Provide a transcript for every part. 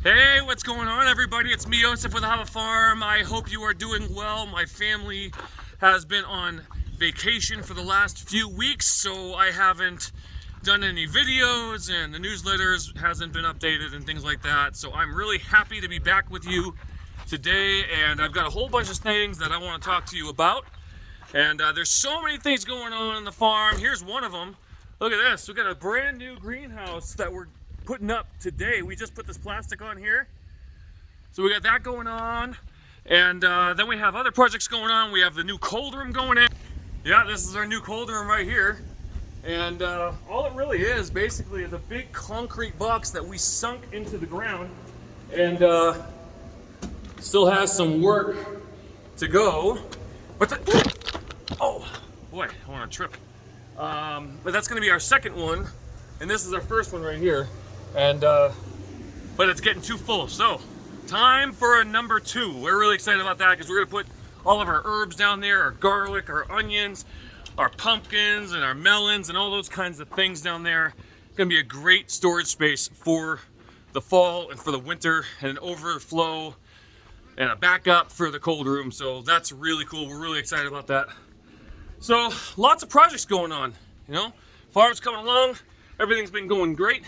Hey, what's going on, everybody? It's me, Yosef with Have a Farm. I hope you are doing well. My family has been on vacation for the last few weeks, so I haven't done any videos and the newsletters hasn't been updated and things like that. So I'm really happy to be back with you today, and I've got a whole bunch of things that I want to talk to you about. And there's so many things going on the farm. Here's one of them. Look at this. We got a brand new greenhouse that we're putting up today. We just put this plastic on here, so we got that going on, and then we have other projects going on. We have the new cold room going in. Yeah, this is our new cold room right here, and all it really is basically is a big concrete box that we sunk into the ground, and still has some work to go. Oh boy, I want to trip. But that's going to be our second one, and this is our first one right here. And but it's getting too full, so time for a number 2. We're really excited about that because we're gonna put all of our herbs down there, our garlic, our onions, our pumpkins, and our melons, and all those kinds of things down there. It's gonna be a great storage space for the fall and for the winter, and an overflow and a backup for the cold room. So that's really cool. We're really excited about that. So lots of projects going on, you know, farm's coming along. Everything's been going great.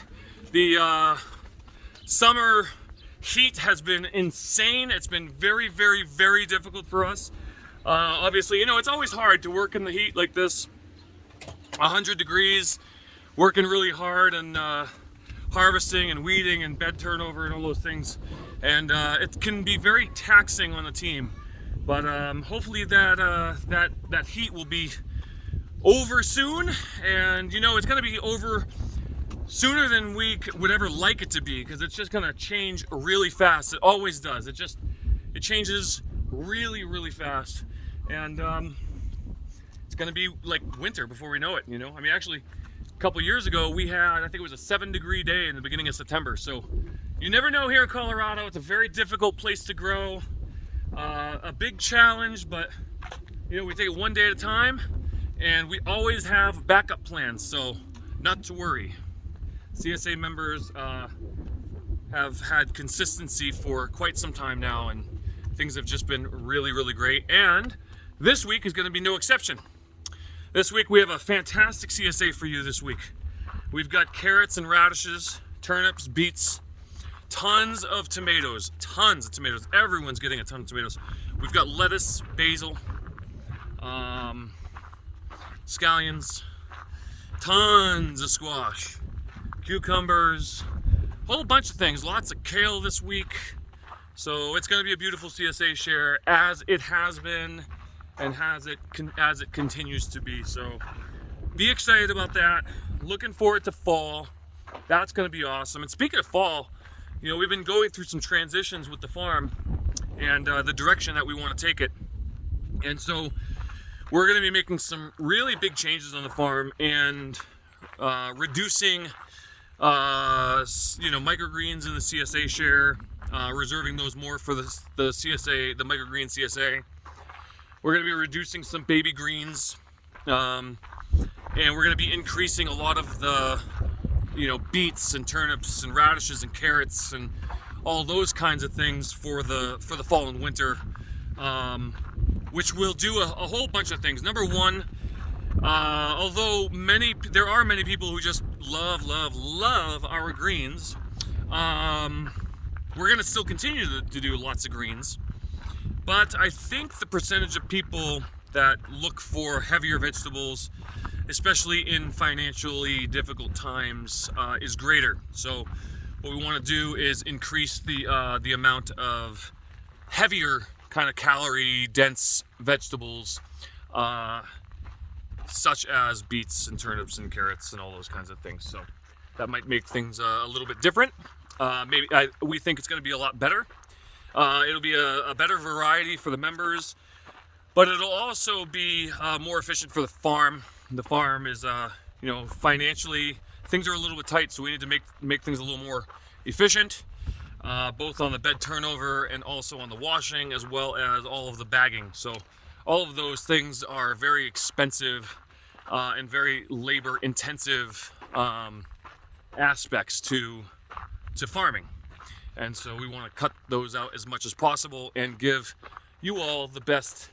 The summer heat has been insane. It's been very, very, very difficult for us. Obviously, you know, it's always hard to work in the heat like this. 100 degrees, working really hard and harvesting and weeding and bed turnover and all those things. And it can be very taxing on the team. But hopefully that heat will be over soon. And, you know, it's going to be over sooner than we would ever like it to be, because it's just gonna change really fast. It always does. It changes really, really fast, and it's gonna be like winter before we know it. You know, I mean, actually, a couple years ago we had, I think it was a 7-degree day in the beginning of September. So you never know here in Colorado. It's a very difficult place to grow. A big challenge, but you know, we take it one day at a time, and we always have backup plans. So not to worry. CSA members have had consistency for quite some time now, and things have just been really, really great. And this week is going to be no exception. This week we have a fantastic CSA for you this week. We've got carrots and radishes, turnips, beets, tons of tomatoes, Everyone's getting a ton of tomatoes. We've got lettuce, basil, scallions, tons of squash, cucumbers, a whole bunch of things, lots of kale this week. So it's going to be a beautiful CSA share, as it has been and as it continues to be. So be excited about that. Looking forward to fall. That's going to be awesome. And speaking of fall, you know, we've been going through some transitions with the farm and the direction that we want to take it. And so we're going to be making some really big changes on the farm and reducing you know, microgreens in the CSA share, reserving those more for the CSA, the microgreen CSA. We're going to be reducing some baby greens, and we're going to be increasing a lot of the, you know, beets and turnips and radishes and carrots and all those kinds of things for the fall and winter, which will do a whole bunch of things. Number one, although there are many people who just love our greens, we're gonna still continue to do lots of greens, but I think the percentage of people that look for heavier vegetables, especially in financially difficult times, is greater. So what we want to do is increase the amount of heavier kind of calorie dense vegetables, such as beets and turnips and carrots and all those kinds of things. So that might make things a little bit different. We think it's going to be a lot better. It'll be a better variety for the members, but it'll also be more efficient for the farm. The farm is, you know, financially, things are a little bit tight, so we need to make things a little more efficient, both on the bed turnover and also on the washing, as well as all of the bagging. So all of those things are very expensive and very labor intensive aspects to farming. And so we want to cut those out as much as possible and give you all the best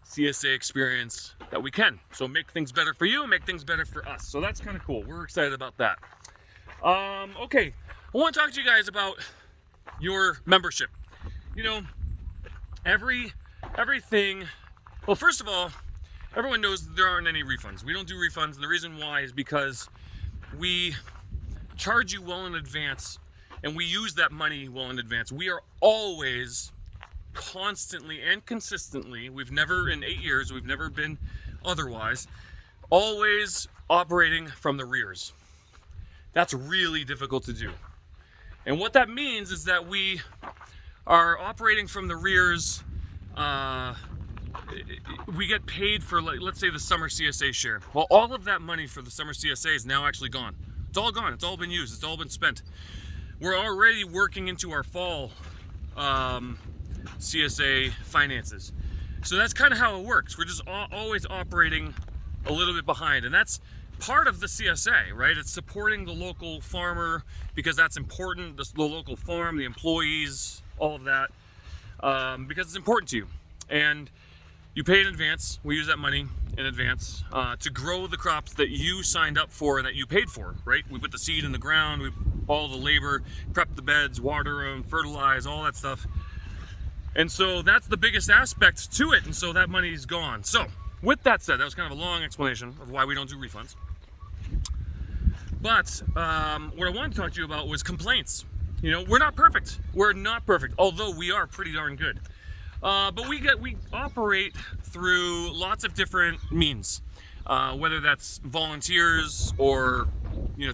CSA experience that we can. So make things better for you and make things better for us. So that's kind of cool. We're excited about that. Okay, I want to talk to you guys about your membership. You know, everything, well, first of all, everyone knows that there aren't any refunds. We don't do refunds, and the reason why is because we charge you well in advance, and we use that money well in advance. We are always, constantly and consistently, we've never, in 8 years, we've never been otherwise, always operating from the rears. That's really difficult to do. And what that means is that we are operating from the rears. We get paid for, like, let's say the summer CSA share. Well, all of that money for the summer CSA is now actually gone. It's all gone. It's all been used. It's all been spent. We're already working into our fall CSA finances. So that's kind of how it works. We're just always operating a little bit behind, and that's part of the CSA, right? It's supporting the local farmer because that's important, the local farm, the employees, all of that, because it's important to you. And you pay in advance. We use that money in advance to grow the crops that you signed up for, that you paid for, right? We put the seed in the ground, we all the labor, prep the beds, water them, fertilize, all that stuff. And so that's the biggest aspect to it, and so that money's gone. So with that said, that was kind of a long explanation of why we don't do refunds. But what I wanted to talk to you about was complaints. You know, we're not perfect. We're not perfect, although we are pretty darn good. But we operate through lots of different means, whether that's volunteers or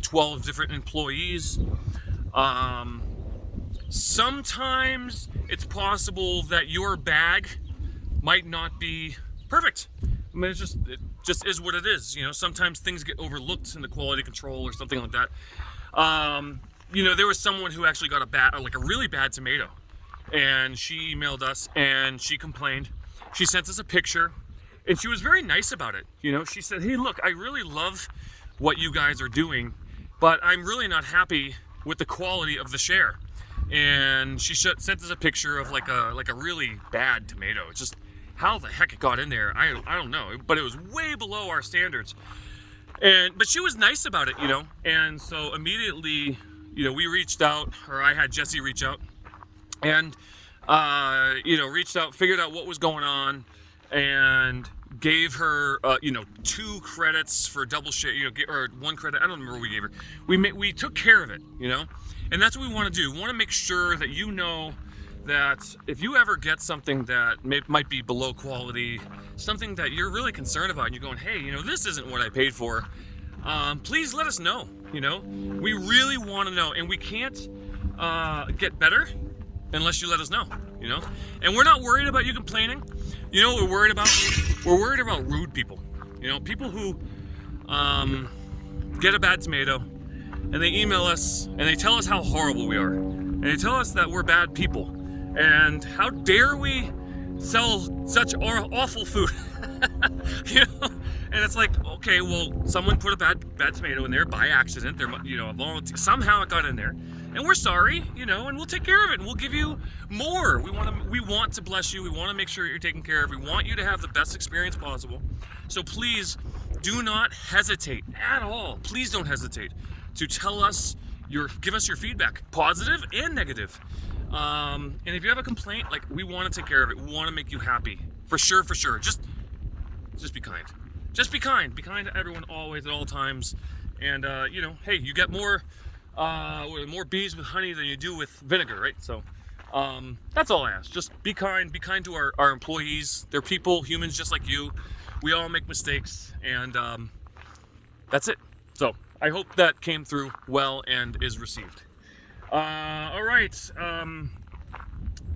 12 different employees. Sometimes it's possible that your bag might not be perfect. I mean, it just is what it is. Sometimes things get overlooked in the quality control or something like that. There was someone who actually got a really bad tomato, and she emailed us and she complained. She sent us a picture, and she was very nice about it. She said, "Hey, look, I really love what you guys are doing, but I'm really not happy with the quality of the share." And she sent us a picture of like a really bad tomato. It's just how the heck it got in there, I don't know, but it was way below our standards. But she was nice about it, And so immediately, we reached out, or I had Jesse reach out, and reached out, figured out what was going on, and gave her 2 credits for double share, or 1 credit. I don't remember what we gave her. We took care of it, and that's what we want to do. We want to make sure that that if you ever get something that might be below quality, something that you're really concerned about, and you're going, "Hey, this isn't what I paid for," please let us know. We really want to know, and we can't get better unless you let us know. And we're not worried about you complaining. What we're worried about? We're worried about rude people. People who get a bad tomato, and they email us and they tell us how horrible we are, and they tell us that we're bad people. And how dare we sell such awful food? And it's like, okay, well, someone put a bad tomato in there by accident. They're, a volunteer. Somehow it got in there, and we're sorry, and we'll take care of it, and we'll give you more. We want to bless you. We want to make sure you're taken care of. We want you to have the best experience possible. So please do not hesitate at all. Please don't hesitate to tell us give us your feedback, positive and negative. And if you have a complaint, we want to take care of it. We want to make you happy. For sure. Just be kind. Just be kind. Be kind to everyone always, at all times. And, hey, you get more bees with honey than you do with vinegar, right? So, that's all I ask. Just be kind. Be kind to our employees. They're people, humans just like you. We all make mistakes, and that's it. So, I hope that came through well and is received. All right.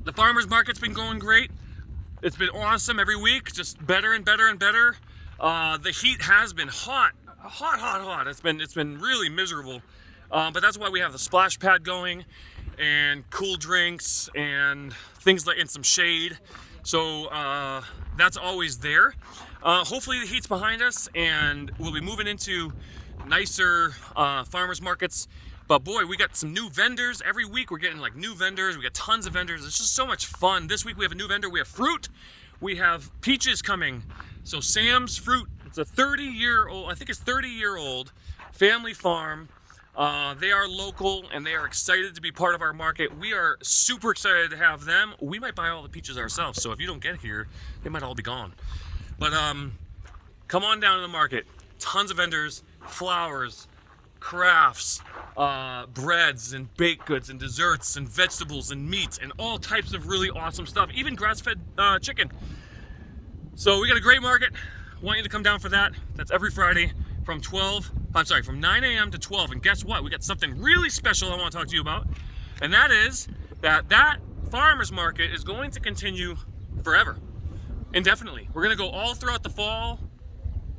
The farmers market's been going great. It's been awesome every week, just better and better and better. The heat has been hot. It's been really miserable. But that's why we have the splash pad going, and cool drinks and things and some shade. So that's always there. Hopefully the heat's behind us, and we'll be moving into nicer farmers markets But boy, we got some new vendors. Every week we're getting like new vendors. We got tons of vendors. It's just so much fun. This week we have a new vendor. We have fruit. We have peaches coming. So Sam's Fruit, it's a 30-year-old, I think it's 30-year-old family farm. They are local and they are excited to be part of our market. We are super excited to have them. We might buy all the peaches ourselves. So if you don't get here, they might all be gone. But come on down to the market. Tons of vendors, flowers, crafts, breads and baked goods and desserts and vegetables and meats and all types of really awesome stuff, even grass-fed chicken. So we got a great market. Want you to come down for that. That's every Friday from 9 a.m. to 12. And guess what? We got something really special I want to talk to you about. And that is that farmers market is going to continue forever, indefinitely. We're going to go all throughout the fall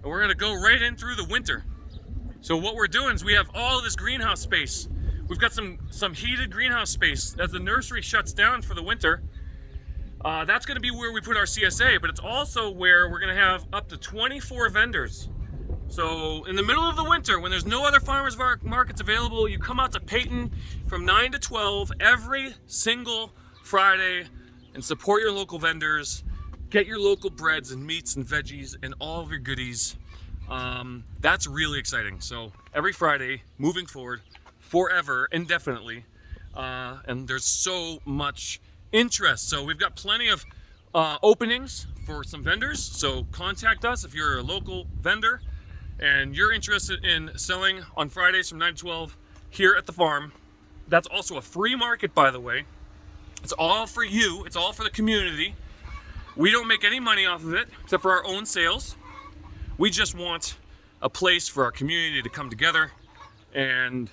and we're going to go right in through the winter. So what we're doing is we have all of this greenhouse space. We've got some heated greenhouse space as the nursery shuts down for the winter. That's going to be where we put our CSA, but it's also where we're going to have up to 24 vendors. So in the middle of the winter, when there's no other farmers markets available, you come out to Peyton from 9 to 12 every single Friday and support your local vendors. Get your local breads and meats and veggies and all of your goodies. That's really exciting. So every Friday, moving forward, forever, indefinitely, and there's so much interest. So we've got plenty of openings for some vendors. So contact us if you're a local vendor and you're interested in selling on Fridays from 9 to 12 here at the farm. That's also a free market, by the way. It's all for you. It's all for the community. We don't make any money off of it except for our own sales. We just want a place for our community to come together and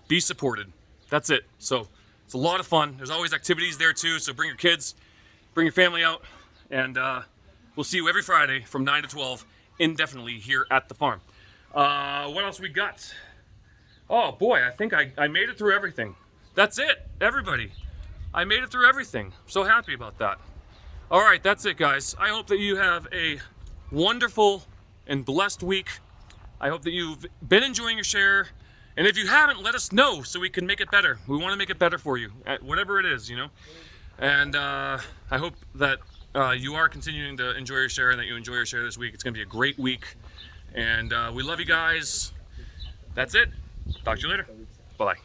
be supported. That's it. So it's a lot of fun. There's always activities there too. So bring your kids, bring your family out, and we'll see you every Friday from 9 to 12 indefinitely here at the farm. What else we got? Oh boy, I think I made it through everything. That's it, everybody. I made it through everything. I'm so happy about that. All right, that's it, guys. I hope that you have a wonderful and blessed week. I hope that you've been enjoying your share. And if you haven't, let us know so we can make it better. We want to make it better for you, whatever it is, you know. And I hope that you are continuing to enjoy your share and that you enjoy your share this week. It's going to be a great week. And we love you guys. That's it. Talk to you later. Bye-bye.